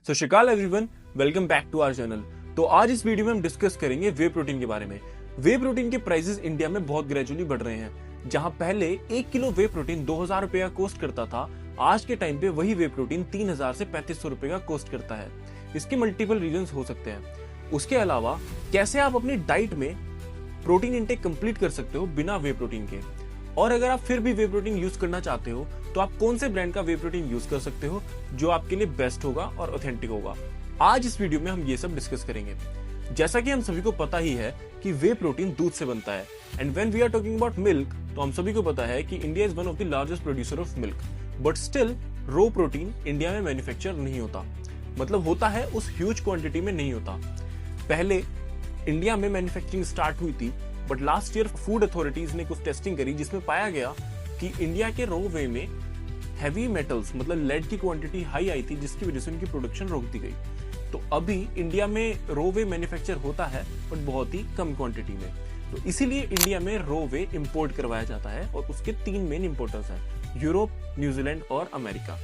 सो शिकाल everyone, welcome back to our channel. तो आज इस वीडियो में हम डिस्कस करेंगे वे प्रोटीन के बारे में। वे प्रोटीन के प्राइसेस इंडिया में बहुत ग्रेजुअली बढ़ रहे हैं। जहां पहले 1 किलो वे प्रोटीन 2000 रुपए का कॉस्ट करता था, आज के टाइम पे वही वे प्रोटीन 3000 से 3500 रुपए का कॉस्ट करता है। इसके मल्टीपल रीजंस हो सकते हैं। उसके अलावा कैसे आप अपनी डाइट में प्रोटीन इंटेक कंप्लीट कर सकते हो बिना वे प्रोटीन के, और अगर आप फिर भी वे प्रोटीन यूज करना चाहते हो तो आप कौन से ब्रांड का वे प्रोटीन यूज कर सकते हो जो आपके लिए बेस्ट होगा और ऑथेंटिक होगा। आज इस वीडियो में हम ये सब डिस्कस करेंगे। जैसा कि हम सभी को पता ही है कि वे प्रोटीन दूध से बनता है, and when we are talking about milk तो हम सभी को पता है कि India is one of the largest producer of milk, but still raw protein India में मैन्युफैक्चर नहीं होता। मतलब होता है, उस ह्यूज क्वांटिटी में नहीं होता। पहले इंडिया में मैन्युफैक्चरिंग स्टार्ट हुई थी, but last year food authorities ने कुछ टेस्टिंग करी जिसमें पाया गया कि इंडिया के रो वे में हैवी मेटल्स मतलब लेड की क्वांटिटी हाई आई थी, जिसकी वजह से उनकी प्रोडक्शन रोक दी गई। तो अभी इंडिया में रो वे मैन्युफैक्चर होता है, बट बहुत ही कम क्वांटिटी में। तो इसीलिए इंडिया में रो वे इंपोर्ट करवाया जाता है, और उसके 3 मेन इंपोर्टर्स हैं, यूरोप, न्यूजीलैंड और अमेरिका।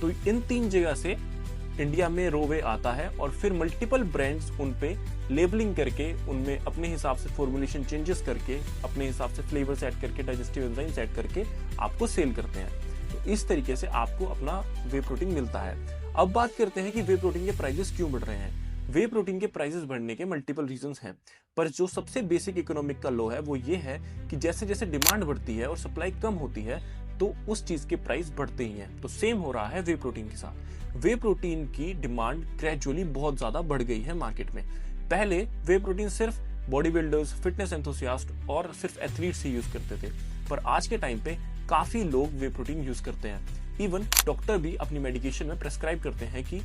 तो इन 3 जगह से इंडिया में रो वे आता है, और फिर मल्टीपल ब्रांड्स उन पे लेबलिंग करके उनमें अपने हिसाब से फॉर्मुलेशन चेंजेस करके, अपने हिसाब से फ्लेवर्स ऐड करके, डाइजेस्टिव एंजाइम्स ऐड करके आपको सेल करते हैं। तो इस तरीके से आपको अपना वे प्रोटीन मिलता है। अब बात करते हैं कि वे प्रोटीन के प्राइसेस क्यों बढ़ रहे हैं। वे प्रोटीन के प्राइसेस बढ़ने के मल्टीपल रीजंस हैं, पर जो सबसे बेसिक इकोनॉमिक का लॉ है वो ये है कि जैसे जैसे डिमांड बढ़ती है और सप्लाई कम होती है तो उस चीज के प्राइस बढ़ते ही हैं। तो सेम हो रहा है वे प्रोटीन के साथ। वे प्रोटीन की डिमांड ग्रेजुअली बहुत ज्यादा बढ़ गई है मार्केट में। पहले वे प्रोटीन सिर्फ बॉडी बिल्डर्स, फिटनेस एंथुसियास्ट और सिर्फ एथलीट्स ही यूज करते थे, पर आज के टाइम पे काफी लोग वे प्रोटीन यूज करते हैं। इवन डॉक्टर भी अपनी मेडिकेशन में प्रेस्क्राइब करते हैं कि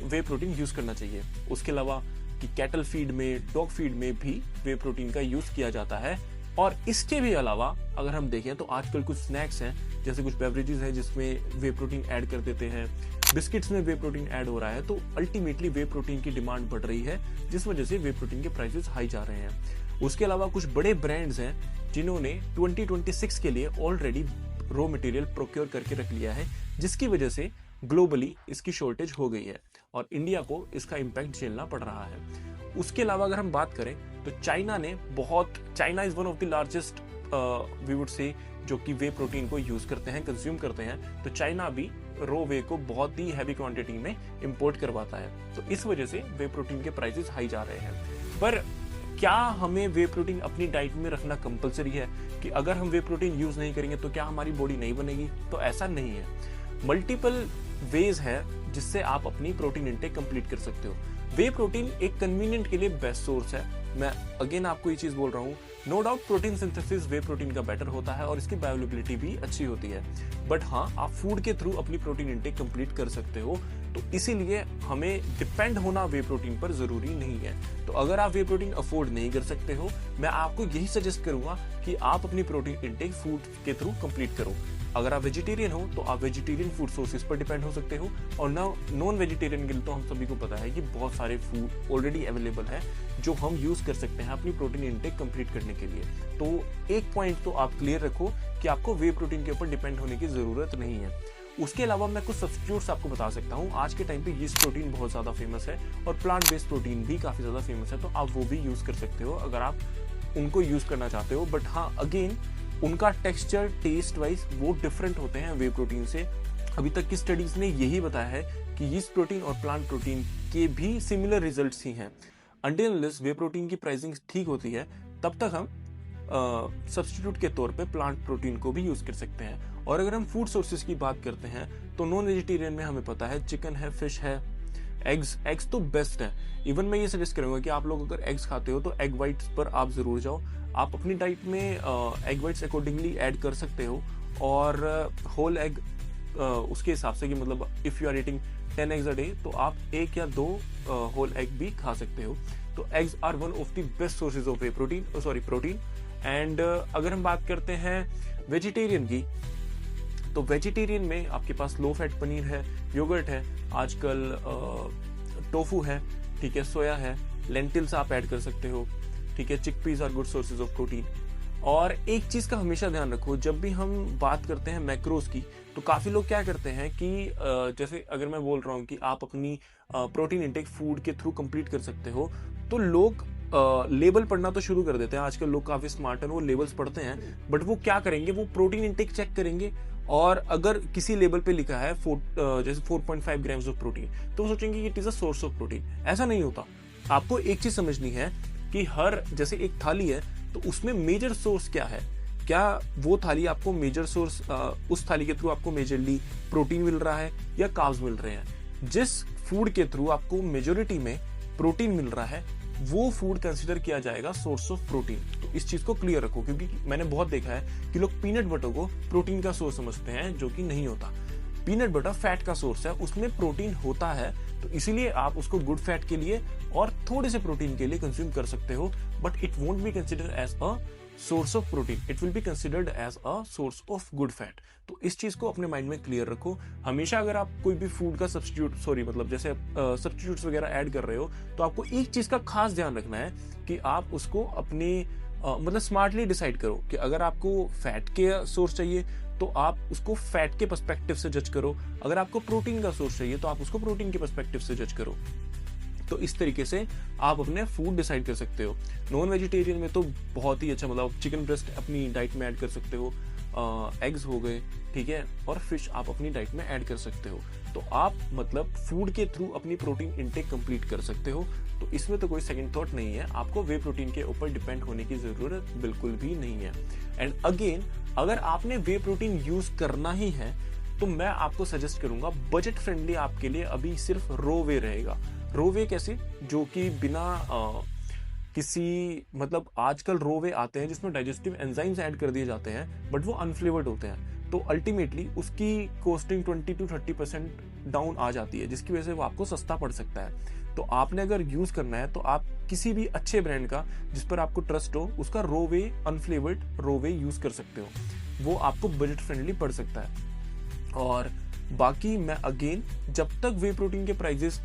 वे प्रोटीन यूज करना चाहिए। उसके अलावा कि कैटल फीड में, डॉग फीड में भी वे प्रोटीन का यूज किया जाता है। और इसके भी अलावा अगर हम देखें तो आजकल कुछ स्नैक्स हैं, जैसे कुछ बेवरेजेस हैं जिसमें वे प्रोटीन ऐड कर देते हैं, बिस्किट्स में वे प्रोटीन ऐड हो रहा है। तो अल्टीमेटली वे प्रोटीन की डिमांड बढ़ रही है, जिस वजह से वे प्रोटीन के प्राइसेस हाई जा रहे हैं। उसके अलावा कुछ बड़े ब्रांड्स हैं जिन्होंने 2026 के लिए ऑलरेडी रॉ मटेरियल प्रोक्योर करके रख लिया है, जिसकी वजह से ग्लोबली इसकी शॉर्टेज हो गई है और इंडिया को इसका इम्पैक्ट झेलना पड़ रहा है। उसके अलावा अगर हम बात करें तो China is one of the largest we would से जो कि वे प्रोटीन को यूज करते हैं, कंज्यूम करते हैं। तो चाइना भी रो वे को बहुत ही हैवी क्वांटिटी में इंपोर्ट करवाता है। तो इस वजह से वे प्रोटीन के प्राइसेस हाई जा रहे हैं। पर क्या हमें वे प्रोटीन अपनी डाइट में रखना कंपलसरी है कि अगर हम वे प्रोटीन यूज नहीं करेंगे तो क्या हमारी बॉडी नहीं बनेगी? तो ऐसा नहीं है। मल्टीपल वेज है जिससे आप अपनी प्रोटीन इंटेक कंप्लीट कर सकते हो। वे प्रोटीन एक कन्वीनियंट के लिए बेस्ट सोर्स है। मैं अगेन आपको ये चीज बोल रहा हूँ, नो डाउट प्रोटीन सिंथेसिस वे प्रोटीन का बेटर होता है और इसकी बायोअवेलेबिलिटी भी अच्छी होती है, बट हाँ, आप फूड के थ्रू अपनी प्रोटीन इंटेक कंप्लीट कर सकते हो। तो इसीलिए हमें डिपेंड होना वे प्रोटीन पर जरूरी नहीं है। तो अगर आप वे प्रोटीन अफोर्ड नहीं कर सकते हो, मैं आपको यही सजेस्ट करूंगा कि आप अपनी प्रोटीन इंटेक फूड के थ्रू कंप्लीट करो। अगर आप वेजिटेरियन हो तो आप वेजिटेरियन फूड सोर्सेज पर डिपेंड हो सकते हो, और नॉन वेजिटेरियन के लिए तो हम सभी को पता है कि बहुत सारे फूड ऑलरेडी अवेलेबल है जो हम यूज कर सकते हैं अपनी प्रोटीन इंटेक कंप्लीट करने के लिए। तो एक पॉइंट तो आप क्लियर रखो कि आपको वे प्रोटीन के ऊपर डिपेंड होने की जरूरत नहीं है। उसके अलावा मैं कुछ सब्स्टिट्यूट्स आपको बता सकता हूँ। आज के टाइम पे यीस्ट प्रोटीन बहुत ज्यादा फेमस है और प्लांट बेस्ड प्रोटीन भी काफी ज्यादा फेमस है, तो आप वो भी यूज कर सकते हो अगर आप उनको यूज करना चाहते हो। बट हाँ, अगेन उनका टेक्सचर, टेस्ट वाइज वो डिफरेंट होते हैं वे प्रोटीन से। अभी तक की स्टडीज ने यही बताया है कि यीस्ट प्रोटीन और प्लांट प्रोटीन के भी सिमिलर रिजल्ट्स ही हैं। अनटिल अनलेस वे प्रोटीन की प्राइसिंग ठीक होती है, तब तक हम सब्स्टिट्यूट के तौर पे प्लांट प्रोटीन को भी यूज कर सकते हैं। और अगर हम फूड सोर्सेज की बात करते हैं तो नॉन वेजिटेरियन में हमें पता है चिकन है, फिश है, एग्स तो बेस्ट है। इवन मैं ये सजेस्ट करूंगा कि आप लोग अगर एग्स खाते हो तो एग वाइट्स पर आप जरूर जाओ। आप अपनी डाइट में एग वाइट्स अकॉर्डिंगली ऐड कर सकते हो, और होल एग उसके हिसाब से कि मतलब if you are eating 10 eggs a day तो आप 1 या 2 होल एग भी खा सकते हो। तो eggs are one of the best sources of protein. And अगर हम बात करते हैं वेजिटेरियन की, तो वेजिटेरियन में आपके पास लो फैट पनीर है, योगर्ट है, आजकल टोफू है, ठीक है, सोया है, लेंटिल्स आप ऐड कर सकते हो, ठीक है, chickpeas are good sources of protein. और एक चीज का हमेशा ध्यान रखो, जब भी हम बात करते हैं मैक्रोज की, तो काफी लोग क्या करते हैं कि जैसे अगर मैं बोल रहा हूँ कि आप अपनी प्रोटीन इंटेक फूड के थ्रू कंप्लीट कर सकते हो, तो लोग लेबल पढ़ना तो शुरू कर देते हैं। आजकल लोग काफी स्मार्ट हैं, वो लेबल्स पढ़ते हैं, बट वो क्या करेंगे, वो प्रोटीन इंटेक चेक करेंगे और अगर किसी लेबल पे लिखा है जैसे 4.5 ग्राम्स ऑफ प्रोटीन, तो वो सोचेंगे कि it is a source of protein. ऐसा नहीं होता। आपको एक चीज समझनी है कि हर जैसे एक थाली है, तो उसमें मेजर सोर्स क्या है। क्या वो थाली आपको मेजर सोर्स, उस थाली के थ्रू आपको मेजरली प्रोटीन मिल रहा है या कार्ब्स मिल रहे हैं। जिस फूड के थ्रू आपको मेजोरिटी में प्रोटीन मिल रहा है, वो फूड कंसीडर किया जाएगा सोर्स ऑफ प्रोटीन। तो इस चीज को क्लियर रखो, क्योंकि मैंने बहुत देखा है कि लोग पीनट बटर को प्रोटीन का सोर्स समझते हैं, जो कि नहीं होता। पीनट बटर फैट का सोर्स है, उसमें प्रोटीन होता है, तो इसीलिए आप उसको गुड फैट के लिए और थोड़े से प्रोटीन के लिए कंज्यूम कर सकते हो, but it won't be considered as a source of protein, it will be considered as a source of good fat. तो इस चीज को अपने माइंड में क्लियर रखो हमेशा। अगर आप कोई भी फूड का सब्स्टिट्यूट जैसे सब्स्टिट्यूट्स वगैरह ऐड कर रहे हो, तो आपको एक चीज का खास ध्यान रखना है कि आप उसको अपने मतलब स्मार्टली डिसाइड करो कि अगर आपको फैट के सोर्स चाहिए तो आप उसको फैट के पर्सपेक्टिव से जज करो, अगर आपको प्रोटीन का सोर्स चाहिए तो आप उसको प्रोटीन के पर्सपेक्टिव से जज करो। तो इस तरीके से आप अपने फूड डिसाइड कर सकते हो। नॉन वेजिटेरियन में तो बहुत ही अच्छा, मतलब चिकन ब्रेस्ट अपनी डाइट में ऐड कर सकते हो, एग्स हो गए, ठीक है, और फिश आप अपनी डाइट में ऐड कर सकते हो। तो आप मतलब फूड के थ्रू अपनी प्रोटीन इंटेक कंप्लीट कर सकते हो। तो इसमें तो कोई सेकंड थॉट नहीं है, आपको वे प्रोटीन के ऊपर डिपेंड होने की जरूरत बिल्कुल भी नहीं है। एंड अगेन, अगर आपने वे प्रोटीन यूज करना ही है, तो मैं आपको सजेस्ट करूंगा बजट फ्रेंडली आपके लिए अभी सिर्फ रो वे रहेगा। रो वे कैसे, जो कि बिना किसी मतलब आजकल रो वे आते हैं जिसमें डाइजेस्टिव एंजाइम्स ऐड कर दिए जाते हैं, बट वो अनफ्लेवर्ड होते हैं, तो अल्टीमेटली उसकी कॉस्टिंग 20 to 30% डाउन आ जाती है, जिसकी वजह से वो आपको सस्ता पड़ सकता है। तो आपने अगर यूज करना है तो आप किसी भी अच्छे ब्रांड का जिस पर आपको ट्रस्ट हो, उसका रो वे अनफ्लेवर्ड रो वे यूज कर सकते हो, वो आपको बजट फ्रेंडली पड़ सकता है। और बाकी मैं अगेन, जब तक वे प्रोटीन के प्राइजेस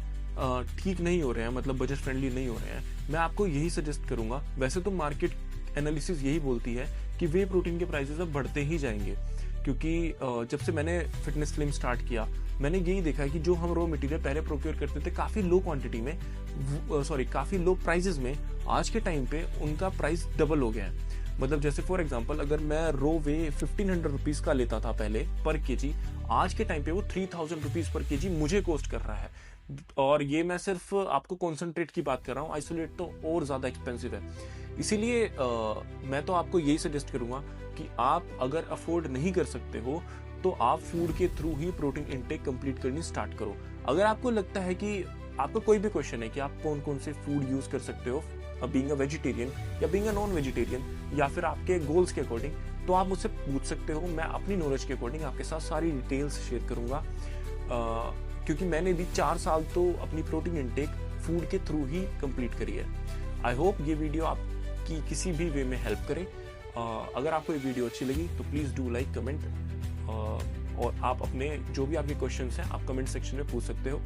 ठीक नहीं हो रहे हैं, मतलब बजट फ्रेंडली नहीं हो रहे हैं, मैं आपको यही सजेस्ट करूंगा। वैसे तो मार्केट एनालिसिस यही बोलती है कि वे प्रोटीन के प्राइसेस अब बढ़ते ही जाएंगे, क्योंकि जब से मैंने फिटनेस स्लिम स्टार्ट किया, मैंने यही देखा है कि जो हम रॉ मटेरियल पहले प्रोक्योर करते थे काफी लो क्वांटिटी में, काफी लो प्राइसेस में, आज के टाइम पे उनका प्राइस डबल हो गया है। मतलब जैसे फॉर एग्जांपल, अगर मैं रो वे 1500 रुपीज का लेता था पहले पर केजी, आज के टाइम पे वो 3000 रुपीज पर केजी मुझे कॉस्ट कर रहा है। और ये मैं सिर्फ आपको कॉन्सेंट्रेट की बात कर रहा हूँ, आइसोलेट तो और ज्यादा एक्सपेंसिव है। इसीलिए मैं तो आपको यही सजेस्ट करूंगा कि आप अगर अफोर्ड नहीं कर सकते हो, तो आप फूड के थ्रू ही प्रोटीन इंटेक कंप्लीट करनी स्टार्ट करो। अगर आपको लगता है कि आपका कोई भी क्वेश्चन है कि आप कौन कौन से फूड यूज कर सकते हो बीइंग अ वेजिटेरियन या बीइंग अ नॉन वेजिटेरियन, या फिर आपके गोल्स के अकॉर्डिंग, तो आप मुझसे पूछ सकते हो। मैं अपनी नॉलेज के अकॉर्डिंग आपके साथ सारी डिटेल्स शेयर करूंगा, क्योंकि मैंने भी 4 साल तो अपनी प्रोटीन इंटेक फूड के थ्रू ही कंप्लीट करी है। आई होप ये वीडियो आपकी किसी भी वे में हेल्प करे। अगर आपको ये वीडियो अच्छी लगी तो प्लीज़ डू लाइक, कमेंट, और आप अपने जो भी आपके क्वेश्चंस हैं आप कमेंट सेक्शन में पूछ सकते हो।